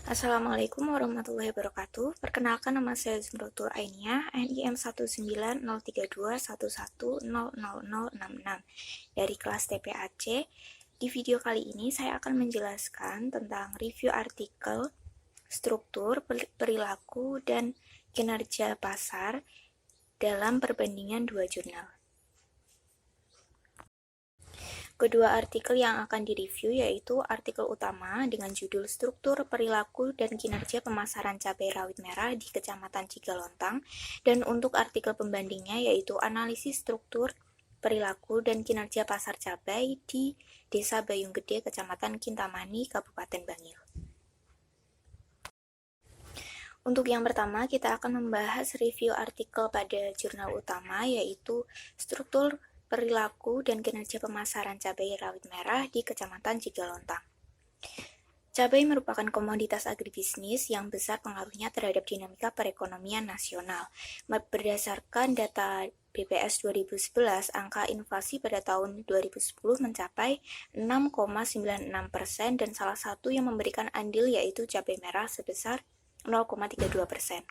Assalamualaikum warahmatullahi wabarakatuh. Perkenalkan, nama saya Zumratul Ainia, NIM 1903211000066 dari kelas TPAC. Di video kali ini saya akan menjelaskan tentang review artikel, struktur, perilaku, dan kinerja pasar dalam perbandingan dua jurnal. Kedua artikel yang akan direview yaitu artikel utama dengan judul Struktur, Perilaku, dan Kinerja Pemasaran Cabai Rawit Merah di Kecamatan Cigalontang, dan untuk artikel pembandingnya yaitu Analisis Struktur, Perilaku, dan Kinerja Pasar Cabai di Desa Bayung Gede, Kecamatan Kintamani, Kabupaten Bangil. Untuk yang pertama, kita akan membahas review artikel pada jurnal utama yaitu Struktur, Perilaku, dan Kinerja Pemasaran Cabai Rawit Merah di Kecamatan Cigalontang. Cabai merupakan komoditas agribisnis yang besar pengaruhnya terhadap dinamika perekonomian nasional. Berdasarkan data BPS 2011, angka inflasi pada tahun 2010 mencapai 6,96% dan salah satu yang memberikan andil yaitu cabai merah sebesar 0,32%.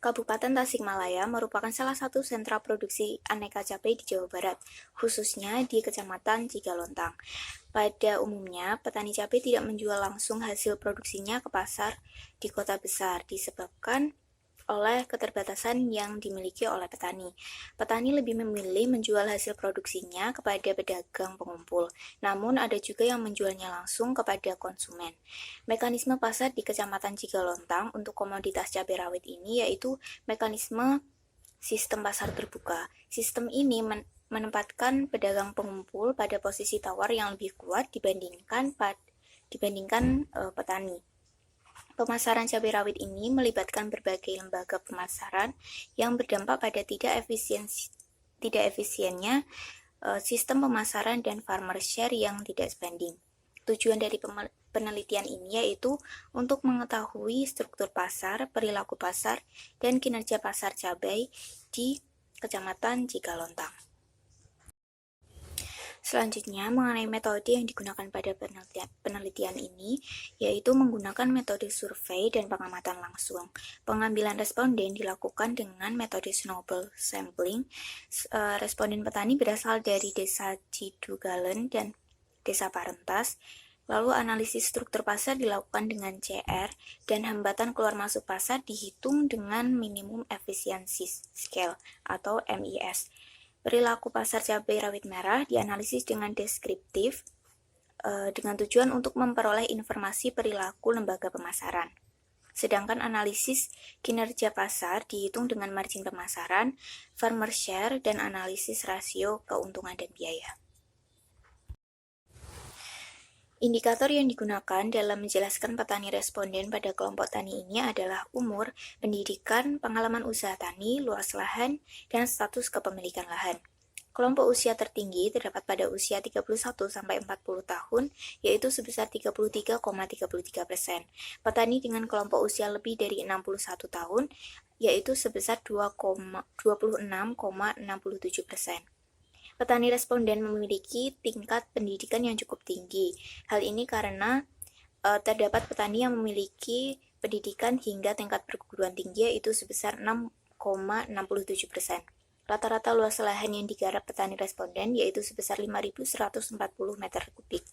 Kabupaten Tasikmalaya merupakan salah satu sentra produksi aneka cabai di Jawa Barat, khususnya di Kecamatan Cigalontang. Pada umumnya, petani cabai tidak menjual langsung hasil produksinya ke pasar di kota besar, disebabkan oleh keterbatasan yang dimiliki oleh petani. Petani lebih memilih menjual hasil produksinya kepada pedagang pengumpul, namun ada juga yang menjualnya langsung kepada konsumen. Mekanisme pasar di Kecamatan Cigalontang untuk komoditas cabai rawit ini yaitu mekanisme sistem pasar terbuka. Sistem ini menempatkan pedagang pengumpul pada posisi tawar yang lebih kuat dibandingkan petani. Pemasaran cabai rawit ini melibatkan berbagai lembaga pemasaran yang berdampak pada tidak efisiennya sistem pemasaran dan farmer share yang tidak sebanding. Tujuan dari penelitian ini yaitu untuk mengetahui struktur pasar, perilaku pasar, dan kinerja pasar cabai di Kecamatan Cigalontang. Selanjutnya, mengenai metode yang digunakan pada penelitian ini, yaitu menggunakan metode survei dan pengamatan langsung. Pengambilan responden dilakukan dengan metode snowball sampling. Responden petani berasal dari Desa Cidugalen dan Desa Parentas. Lalu analisis struktur pasar dilakukan dengan CR dan hambatan keluar masuk pasar dihitung dengan minimum efficiency scale atau MIS. Perilaku pasar cabai rawit merah dianalisis dengan deskriptif dengan tujuan untuk memperoleh informasi perilaku lembaga pemasaran. Sedangkan analisis kinerja pasar dihitung dengan margin pemasaran, farmer share, dan analisis rasio keuntungan dan biaya. Indikator yang digunakan dalam menjelaskan petani responden pada kelompok tani ini adalah umur, pendidikan, pengalaman usaha tani, luas lahan, dan status kepemilikan lahan. Kelompok usia tertinggi terdapat pada usia 31-40 tahun, yaitu sebesar 33,33%. Petani dengan kelompok usia lebih dari 61 tahun, yaitu sebesar 26,67%. Petani responden memiliki tingkat pendidikan yang cukup tinggi. Hal ini karena terdapat petani yang memiliki pendidikan hingga tingkat perguruan tinggi yaitu sebesar 6,67%. Rata-rata luas lahan yang digarap petani responden yaitu sebesar 5.140 meter kubik.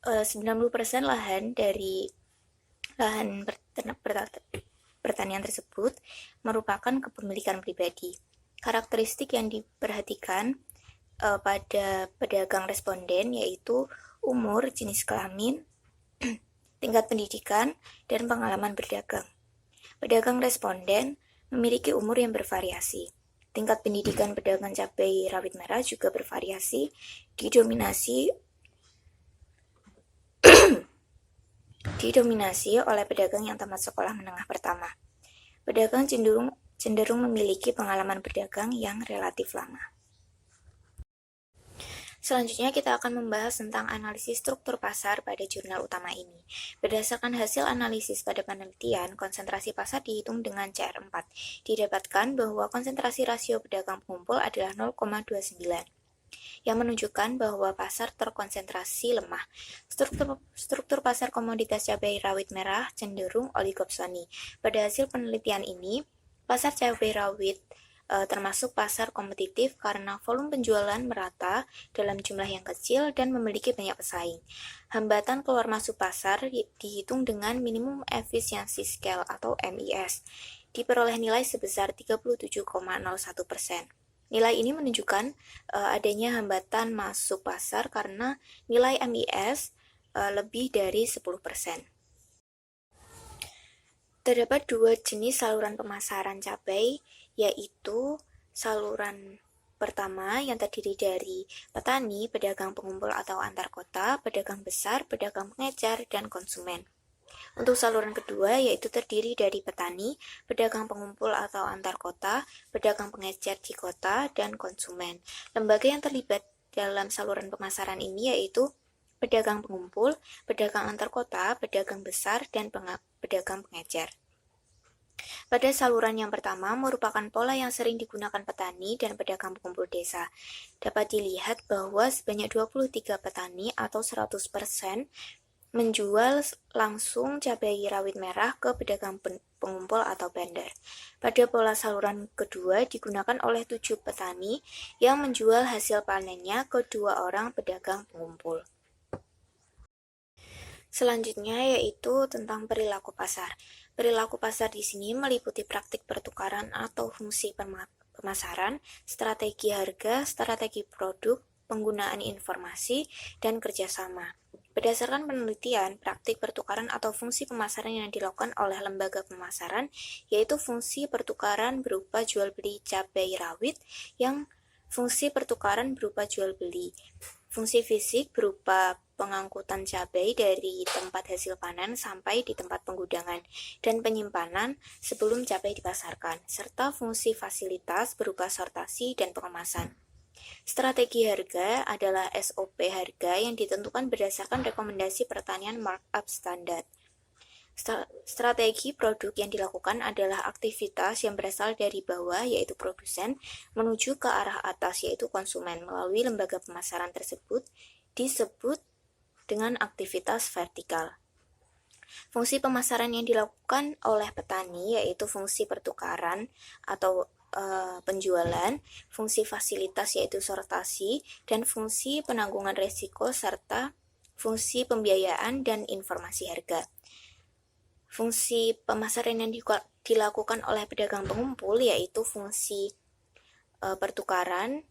90% lahan dari lahan pertanian tersebut merupakan kepemilikan pribadi. Karakteristik yang diperhatikan pada pedagang responden yaitu umur, jenis kelamin, tingkat pendidikan, dan pengalaman berdagang. Pedagang responden memiliki umur yang bervariasi. Tingkat pendidikan pedagang cabai rawit merah juga bervariasi, didominasi oleh pedagang yang tamat sekolah menengah pertama. Pedagang cenderung memiliki pengalaman berdagang yang relatif lama. Selanjutnya kita akan membahas tentang analisis struktur pasar pada jurnal utama ini. Berdasarkan hasil analisis pada penelitian, konsentrasi pasar dihitung dengan CR4. Didapatkan bahwa konsentrasi rasio pedagang pengumpul adalah 0,29. yang menunjukkan bahwa pasar terkonsentrasi lemah. Struktur pasar komoditas cabai rawit merah cenderung oligopsoni. Pada hasil penelitian ini, pasar cabai rawit termasuk pasar kompetitif karena volume penjualan merata dalam jumlah yang kecil dan memiliki banyak pesaing. Hambatan keluar masuk pasar dihitung dengan minimum efisiensi scale atau MIS, diperoleh nilai sebesar 37,01%. Nilai ini menunjukkan adanya hambatan masuk pasar karena nilai MIS lebih dari 10%. Terdapat dua jenis saluran pemasaran cabai, yaitu saluran pertama yang terdiri dari petani, pedagang pengumpul atau antar kota, pedagang besar, pedagang pengecer, dan konsumen. Untuk saluran kedua yaitu terdiri dari petani, pedagang pengumpul atau antar kota, pedagang pengecer di kota, dan konsumen. Lembaga yang terlibat dalam saluran pemasaran ini yaitu pedagang pengumpul, pedagang antar kota, pedagang besar, dan pedagang pengecer. Pada saluran yang pertama merupakan pola yang sering digunakan petani dan pedagang pengumpul desa. Dapat dilihat bahwa sebanyak 23 petani atau 100% menjual langsung cabai rawit merah ke pedagang pengumpul atau vendor. Pada pola saluran kedua digunakan oleh 7 petani yang menjual hasil panennya ke 2 orang pedagang pengumpul. Selanjutnya yaitu tentang perilaku pasar. Perilaku pasar di sini meliputi praktik pertukaran atau fungsi pemasaran, strategi harga, strategi produk, penggunaan informasi, dan kerjasama. Berdasarkan penelitian, praktik pertukaran atau fungsi pemasaran yang dilakukan oleh lembaga pemasaran yaitu fungsi pertukaran berupa jual beli cabai rawit yang fungsi pertukaran berupa jual beli. Fungsi fisik berupa pengangkutan cabai dari tempat hasil panen sampai di tempat penggudangan dan penyimpanan sebelum cabai dipasarkan, serta fungsi fasilitas berupa sortasi dan pengemasan. Strategi harga adalah SOP harga yang ditentukan berdasarkan rekomendasi pertanian markup standar. Strategi produk yang dilakukan adalah aktivitas yang berasal dari bawah yaitu produsen menuju ke arah atas yaitu konsumen melalui lembaga pemasaran tersebut disebut dengan aktivitas vertikal. Fungsi pemasaran yang dilakukan oleh petani yaitu fungsi pertukaran atau penjualan, fungsi fasilitas yaitu sortasi, dan fungsi penanggungan risiko serta fungsi pembiayaan dan informasi harga. Fungsi pemasaran yang dilakukan oleh pedagang pengumpul yaitu fungsi pertukaran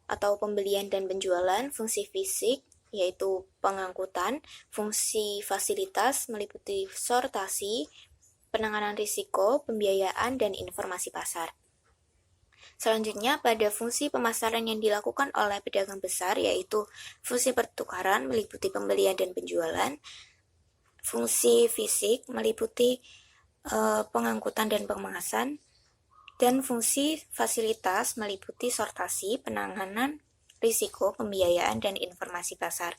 atau pembelian dan penjualan, fungsi fisik yaitu pengangkutan, fungsi fasilitas meliputi sortasi, penanganan risiko, pembiayaan, dan informasi pasar. Selanjutnya, pada fungsi pemasaran yang dilakukan oleh pedagang besar yaitu fungsi pertukaran meliputi pembelian dan penjualan, fungsi fisik meliputi pengangkutan dan pengemasan, dan fungsi fasilitas meliputi sortasi, penanganan risiko, pembiayaan, dan informasi pasar.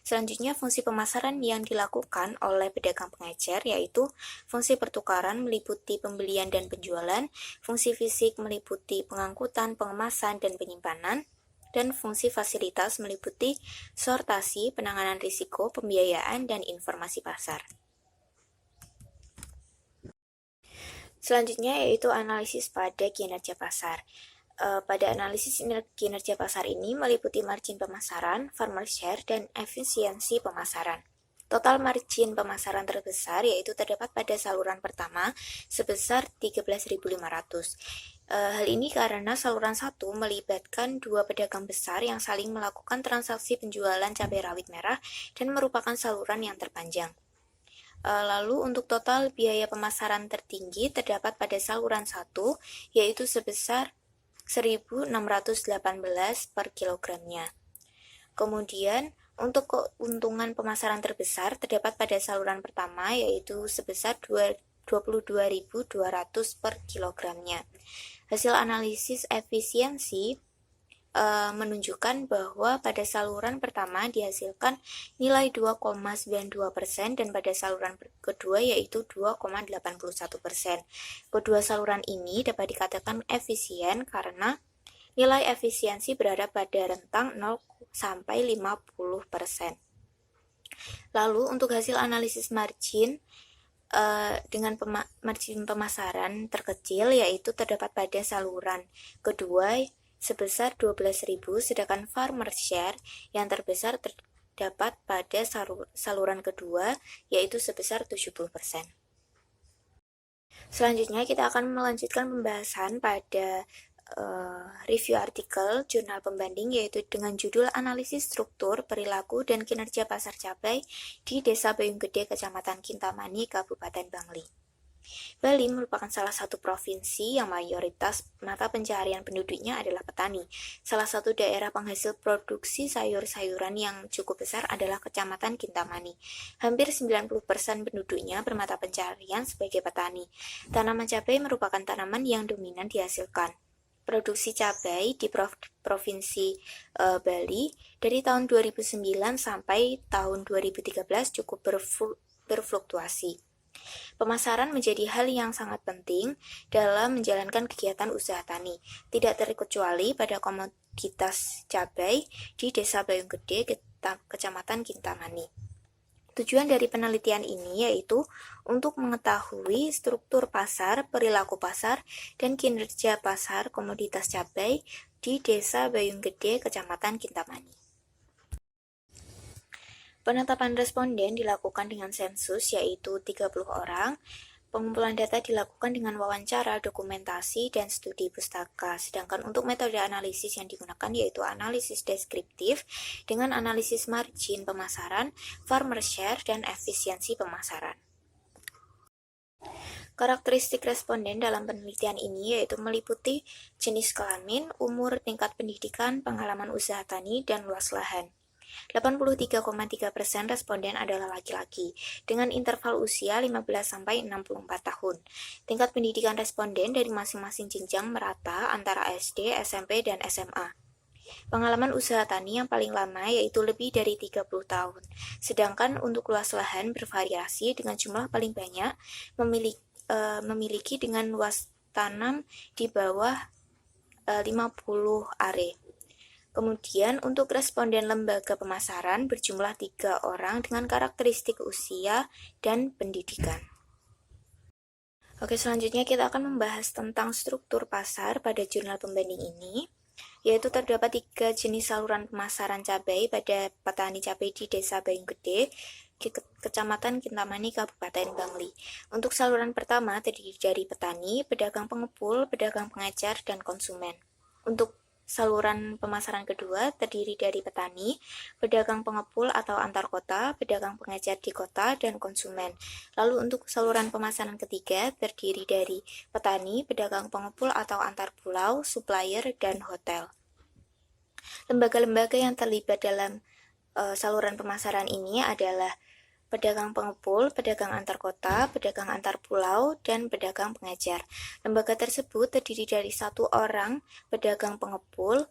Selanjutnya, fungsi pemasaran yang dilakukan oleh pedagang pengecer yaitu fungsi pertukaran meliputi pembelian dan penjualan, fungsi fisik meliputi pengangkutan, pengemasan, dan penyimpanan, dan fungsi fasilitas meliputi sortasi, penanganan risiko, pembiayaan, dan informasi pasar. Selanjutnya yaitu analisis pada kinerja pasar. Pada analisis kinerja pasar ini meliputi margin pemasaran, farmer share, dan efisiensi pemasaran. Total margin pemasaran terbesar yaitu terdapat pada saluran pertama sebesar 13.500. Hal ini karena saluran 1 melibatkan 2 pedagang besar yang saling melakukan transaksi penjualan cabai rawit merah dan merupakan saluran yang terpanjang. Lalu untuk total biaya pemasaran tertinggi terdapat pada saluran 1 yaitu sebesar 1.618 per kilogramnya. Kemudian untuk keuntungan pemasaran terbesar terdapat pada saluran pertama yaitu sebesar 22.200 per kilogramnya. Hasil analisis efisiensi menunjukkan bahwa pada saluran pertama dihasilkan nilai 2,92% dan pada saluran kedua yaitu 2,81%. Kedua saluran ini dapat dikatakan efisien karena Nilai efisiensi berada pada rentang 0 sampai 50%. Lalu untuk hasil analisis margin dengan margin pemasaran terkecil yaitu terdapat pada saluran kedua sebesar 12.000, sedangkan farmer share yang terbesar terdapat pada saluran kedua yaitu sebesar 70%. Selanjutnya kita akan melanjutkan pembahasan pada review artikel jurnal pembanding yaitu dengan judul Analisis Struktur, Perilaku, dan Kinerja Pasar Cabai di Desa Bayung Gede, Kecamatan Kintamani, Kabupaten Bangli. Bali merupakan salah satu provinsi yang mayoritas mata pencaharian penduduknya adalah petani. Salah satu daerah penghasil produksi sayur-sayuran yang cukup besar adalah Kecamatan Kintamani. Hampir 90% penduduknya bermata pencaharian sebagai petani. Tanaman cabai merupakan tanaman yang dominan dihasilkan. Produksi cabai di Provinsi Bali dari tahun 2009 sampai tahun 2013 cukup berfluktuasi. Pemasaran menjadi hal yang sangat penting dalam menjalankan kegiatan usaha tani, tidak terkecuali pada komoditas cabai di Desa Bayung Gede, Kecamatan Kintamani. Tujuan dari penelitian ini yaitu untuk mengetahui struktur pasar, perilaku pasar, dan kinerja pasar komoditas cabai di Desa Bayung Gede, Kecamatan Kintamani. Penetapan responden dilakukan dengan sensus yaitu 30 orang. Pengumpulan data dilakukan dengan wawancara, dokumentasi, dan studi pustaka. Sedangkan untuk metode analisis yang digunakan yaitu analisis deskriptif dengan analisis margin pemasaran, farmer share, dan efisiensi pemasaran. Karakteristik responden dalam penelitian ini yaitu meliputi jenis kelamin, umur, tingkat pendidikan, pengalaman usaha tani, dan luas lahan. 83,3% responden adalah laki-laki dengan interval usia 15-64 tahun. Tingkat pendidikan responden dari masing-masing jenjang merata antara SD, SMP, dan SMA. Pengalaman usaha tani yang paling lama yaitu lebih dari 30 tahun. Sedangkan untuk luas lahan bervariasi dengan jumlah paling banyak memiliki dengan luas tanam di bawah 50 are. Kemudian untuk responden lembaga pemasaran berjumlah 3 orang dengan karakteristik usia dan pendidikan. Oke, selanjutnya kita akan membahas tentang struktur pasar pada jurnal pembanding ini, yaitu terdapat 3 jenis saluran pemasaran cabai pada petani cabai di Desa Bayung Gede, Kecamatan Kintamani, Kabupaten Bangli. Untuk saluran pertama terdiri dari petani, pedagang pengepul, pedagang pengecer, dan konsumen. Untuk saluran pemasaran kedua terdiri dari petani, pedagang pengepul atau antar kota, pedagang pengecer di kota, dan konsumen. Lalu untuk saluran pemasaran ketiga terdiri dari petani, pedagang pengepul atau antar pulau, supplier, dan hotel. Lembaga-lembaga yang terlibat dalam saluran pemasaran ini adalah pedagang pengepul, pedagang antar kota, pedagang antar pulau, dan pedagang pengecer. Lembaga tersebut terdiri dari 1 orang pedagang pengepul,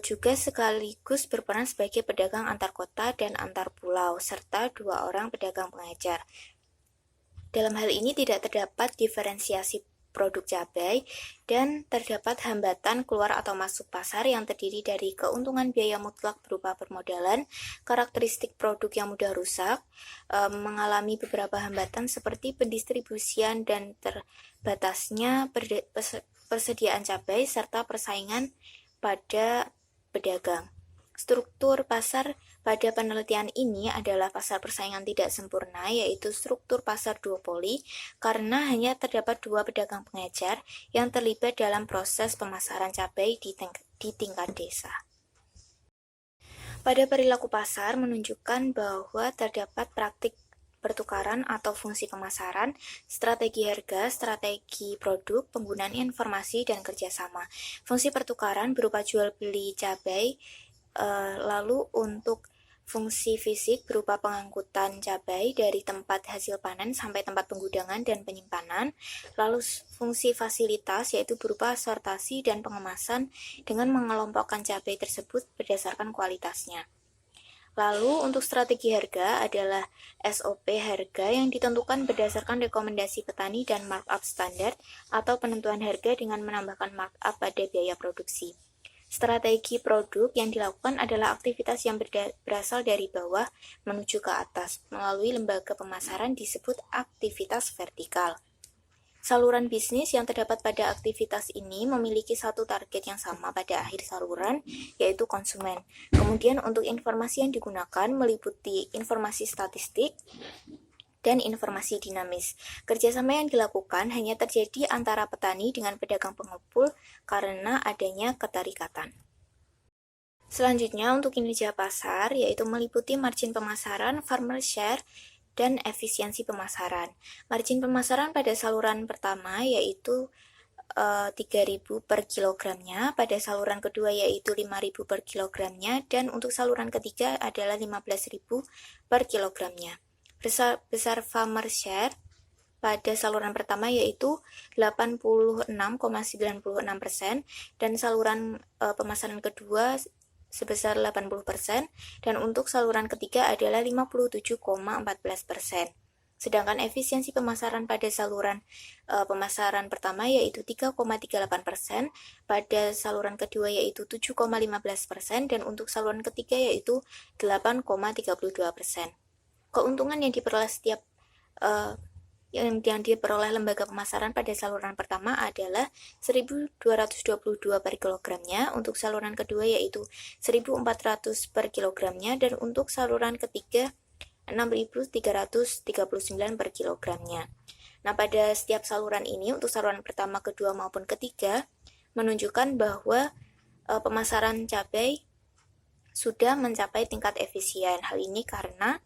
juga sekaligus berperan sebagai pedagang antar kota dan antar pulau, serta 2 orang pedagang pengecer. Dalam hal ini tidak terdapat diferensiasi produk cabai dan terdapat hambatan keluar atau masuk pasar yang terdiri dari keuntungan biaya mutlak berupa permodalan, karakteristik produk yang mudah rusak, mengalami beberapa hambatan seperti pendistribusian dan terbatasnya persediaan cabai serta persaingan pada pedagang. Struktur pasar pada penelitian ini adalah pasar persaingan tidak sempurna, yaitu struktur pasar duopoli, karena hanya terdapat 2 pedagang pengecer yang terlibat dalam proses pemasaran cabai di tingkat desa. Pada perilaku pasar menunjukkan bahwa terdapat praktik pertukaran atau fungsi pemasaran, strategi harga, strategi produk, penggunaan informasi, dan kerjasama. Fungsi pertukaran berupa jual beli cabai, lalu untuk fungsi fisik berupa pengangkutan cabai dari tempat hasil panen sampai tempat penggudangan dan penyimpanan, lalu fungsi fasilitas yaitu berupa sortasi dan pengemasan dengan mengelompokkan cabai tersebut berdasarkan kualitasnya. Lalu untuk strategi harga adalah SOP harga yang ditentukan berdasarkan rekomendasi petani dan markup standar atau penentuan harga dengan menambahkan markup pada biaya produksi. Strategi produk yang dilakukan adalah aktivitas yang berasal dari bawah menuju ke atas. Melalui lembaga pemasaran disebut aktivitas vertikal. Saluran bisnis yang terdapat pada aktivitas ini memiliki satu target yang sama pada akhir saluran, yaitu konsumen. Kemudian untuk informasi yang digunakan meliputi informasi statistik dan informasi dinamis. Kerjasama yang dilakukan hanya terjadi antara petani dengan pedagang pengumpul karena adanya keterikatan. Selanjutnya untuk kinerja pasar, yaitu meliputi margin pemasaran, farmer share, dan efisiensi pemasaran. Margin pemasaran pada saluran pertama yaitu 3.000 per kilogramnya, pada saluran kedua yaitu 5.000 per kilogramnya, dan untuk saluran ketiga adalah 15.000 per kilogramnya. Besar farmer share pada saluran pertama yaitu 86,96% dan saluran pemasaran kedua sebesar 80% dan untuk saluran ketiga adalah 57,14%. Sedangkan efisiensi pemasaran pada saluran pemasaran pertama yaitu 3,38%, pada saluran kedua yaitu 7,15% dan untuk saluran ketiga yaitu 8,32%. Keuntungan yang diperoleh lembaga pemasaran pada saluran pertama adalah 1.222 per kilogramnya, untuk saluran kedua yaitu 1.400 per kilogramnya, dan untuk saluran ketiga 6.339 per kilogramnya. Nah, pada setiap saluran ini, untuk saluran pertama, kedua, maupun ketiga, menunjukkan bahwa pemasaran cabai sudah mencapai tingkat efisien. Hal ini karena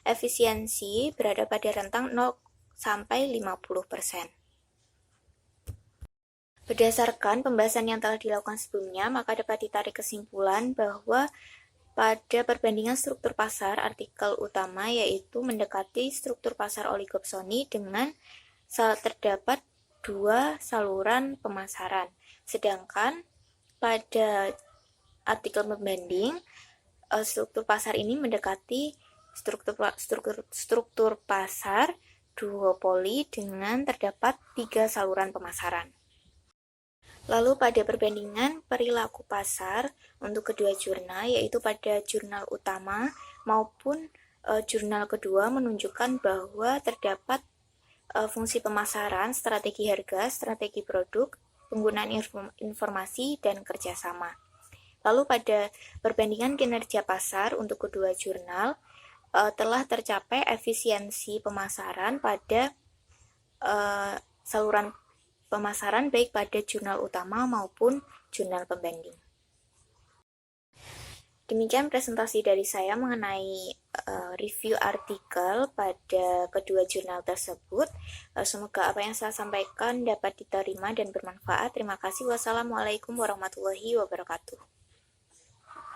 efisiensi berada pada rentang 0 sampai 50%. Berdasarkan pembahasan yang telah dilakukan sebelumnya, maka dapat ditarik kesimpulan bahwa pada perbandingan struktur pasar, artikel utama yaitu mendekati struktur pasar oligopsoni dengan terdapat dua saluran pemasaran. Sedangkan pada artikel pembanding, struktur pasar ini mendekati struktur pasar duopoli dengan terdapat 3 saluran pemasaran. Lalu pada perbandingan perilaku pasar untuk kedua jurnal, yaitu pada jurnal utama maupun jurnal kedua, menunjukkan bahwa terdapat fungsi pemasaran, strategi harga, strategi produk, penggunaan informasi, dan kerjasama. Lalu pada perbandingan kinerja pasar untuk kedua jurnal, telah tercapai efisiensi pemasaran pada saluran pemasaran baik pada jurnal utama maupun jurnal pembanding. Demikian presentasi dari saya mengenai review artikel pada kedua jurnal tersebut. Semoga apa yang saya sampaikan dapat diterima dan bermanfaat. Terima kasih. Wassalamualaikum warahmatullahi wabarakatuh.